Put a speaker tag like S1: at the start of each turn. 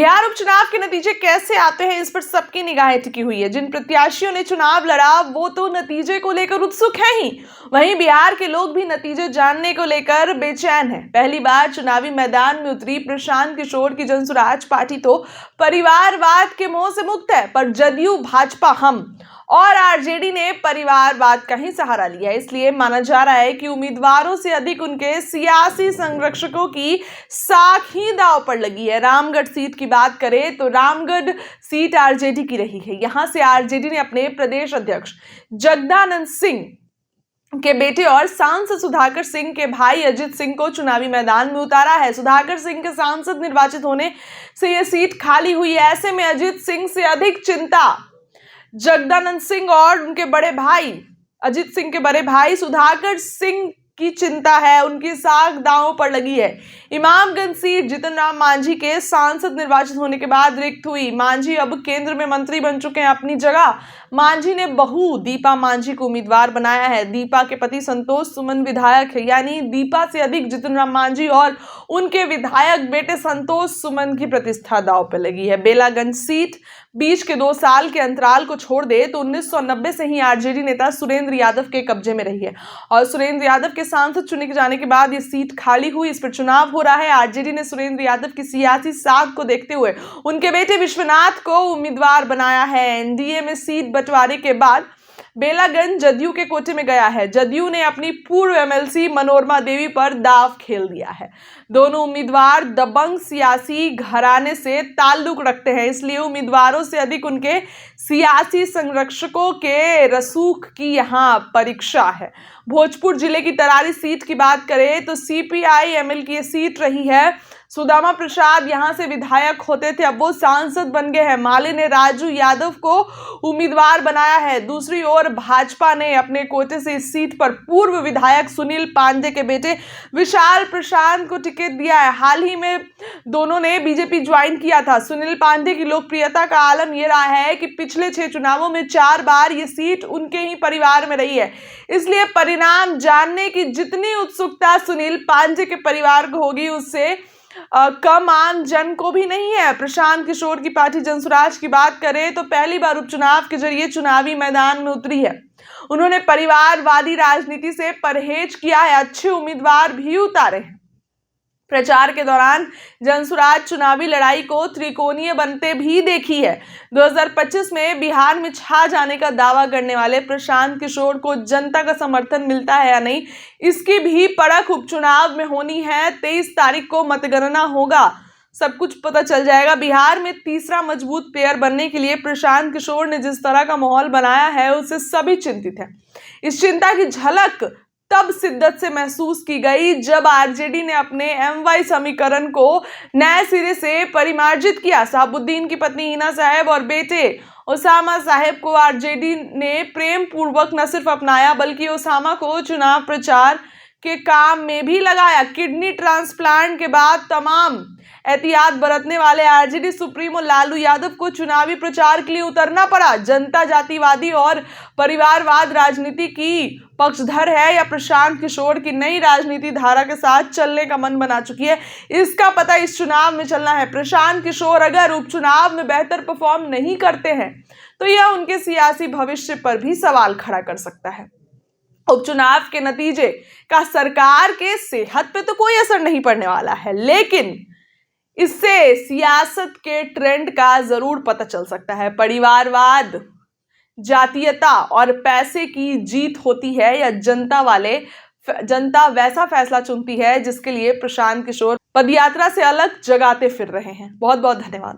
S1: बिहार उपचुनाव के नतीजे कैसे आते हैं, इस पर सबकी निगाहें टिकी हुई है। जिन प्रत्याशियों ने चुनाव लड़ा वो तो नतीजे को लेकर उत्सुक हैं ही, वहीं बिहार के लोग भी नतीजे जानने को लेकर बेचैन हैं। पहली बार चुनावी मैदान में उतरी प्रशांत किशोर की जनसुराज पार्टी तो परिवारवाद के मोह से मुक्त है, पर जदयू, भाजपा, हम और आरजेडी ने परिवारवाद का ही सहारा लिया। इसलिए माना जा रहा है कि उम्मीदवारों से अधिक उनके सियासी संरक्षकों की साख ही दांव पर लगी है। रामगढ़ सीट की बात करें तो रामगढ़ सीट आरजेडी की रही है। यहां से आरजेडी ने अपने प्रदेश अध्यक्ष जगदानंद सिंह के बेटे और सांसद सुधाकर सिंह के भाई अजित सिंह को चुनावी मैदान में उतारा है। सुधाकर सिंह के सांसद निर्वाचित होने से यह सीट खाली हुई है। ऐसे में अजित सिंह से अधिक चिंता जगदानंद सिंह और उनके बड़े भाई अजित सिंह के बड़े भाई सुधाकर सिंह की चिंता है। उनकी साख दांव पर लगी है। इमामगंज सीट जीतन राम मांझी के सांसद निर्वाचित होने के बाद रिक्त हुई। मांझी अब केंद्र में मंत्री बन चुके हैं। अपनी जगह मांझी ने बहू दीपा मांझी को उम्मीदवार बनाया है। दीपा के पति संतोष सुमन विधायक है, यानी दीपा से अधिक जीतन राम मांझी और उनके विधायक बेटे संतोष सुमन की प्रतिष्ठा दांव पर लगी है। बेलागंज सीट बीच के 2 साल के अंतराल को छोड़ दे तो 1990 से ही आरजेडी नेता सुरेंद्र यादव के कब्जे में रही है और सुरेंद्र यादव के सांसद चुने जाने के बाद ये सीट खाली हुई। इस पर चुनाव हो रहा है। आरजेडी ने सुरेंद्र यादव की सियासी साख को देखते हुए उनके बेटे विश्वनाथ को उम्मीदवार बनाया है। एनडीए में सीट बंटवारे के बाद बेलागंज जदयू के कोटे में गया है। जदयू ने अपनी पूर्व एमएलसी मनोरमा देवी पर दांव खेल दिया है। दोनों उम्मीदवार दबंग सियासी घराने से ताल्लुक रखते हैं, इसलिए उम्मीदवारों से अधिक उनके सियासी संरक्षकों के रसूख की यहां परीक्षा है। भोजपुर जिले की तरारी सीट की बात करें तो सीपीआई एमएल की सीट रही है। सुदामा प्रसाद यहां से विधायक होते थे, अब वो सांसद बन गए हैं। माले ने राजू यादव को उम्मीदवार बनाया है। दूसरी ओर भाजपा ने अपने कोटे से इस सीट पर पूर्व विधायक सुनील पांडे के बेटे विशाल प्रशांत को टिकट दिया है। हाल ही में दोनों ने बीजेपी ज्वाइन किया था। सुनील पांडे की लोकप्रियता का आलम यह रहा है कि पिछले 6 चुनावों में 4 बार ये सीट उनके ही परिवार में रही है। इसलिए परिणाम जानने की जितनी उत्सुकता सुनील पांडे के परिवार को होगी, उससे कम आम जन को भी नहीं है। प्रशांत किशोर की पार्टी जनसुराज की बात करें तो पहली बार उपचुनाव के जरिए चुनावी मैदान में उतरी है। उन्होंने परिवारवादी राजनीति से परहेज किया है। अच्छे उम्मीदवार भी उतारे हैं। प्रचार के दौरान जनसुराज चुनावी लड़ाई को त्रिकोणीय बनते भी देखी है। 2025 में बिहार में छा जाने का दावा करने वाले प्रशांत किशोर को जनता का समर्थन मिलता है या नहीं, इसकी भी परख उपचुनाव में होनी है। 23 तारीख को मतगणना होगा, सब कुछ पता चल जाएगा। बिहार में तीसरा मजबूत प्लेयर बनने के लिए प्रशांत किशोर ने जिस तरह का माहौल बनाया है, उससे सभी चिंतित हैं। इस चिंता की झलक तब शिद्दत से महसूस की गई जब आरजेडी ने अपने एमवाई समीकरण को नए सिरे से परिमार्जित किया। साहबुद्दीन की पत्नी हिना साहब और बेटे ओसामा साहब को आरजेडी ने प्रेम पूर्वक न सिर्फ अपनाया बल्कि ओसामा को चुनाव प्रचार के काम में भी लगाया। किडनी ट्रांसप्लांट के बाद तमाम एहतियात बरतने वाले आरजेडी सुप्रीमो लालू यादव को चुनावी प्रचार के लिए उतरना पड़ा। जनता जातिवादी और परिवारवाद राजनीति की पक्षधर है या प्रशांत किशोर की नई राजनीति धारा के साथ चलने का मन बना चुकी है, इसका पता इस चुनाव में चलना है। प्रशांत किशोर अगर उपचुनाव में बेहतर परफॉर्म नहीं करते हैं तो यह उनके सियासी भविष्य पर भी सवाल खड़ा कर सकता है। उपचुनाव के नतीजे का सरकार के सेहत पे तो कोई असर नहीं पड़ने वाला है, लेकिन इससे सियासत के ट्रेंड का जरूर पता चल सकता है। परिवारवाद, जातीयता और पैसे की जीत होती है या जनता वैसा फैसला चुनती है जिसके लिए प्रशांत किशोर पदयात्रा से अलग जगाते फिर रहे हैं। बहुत बहुत धन्यवाद।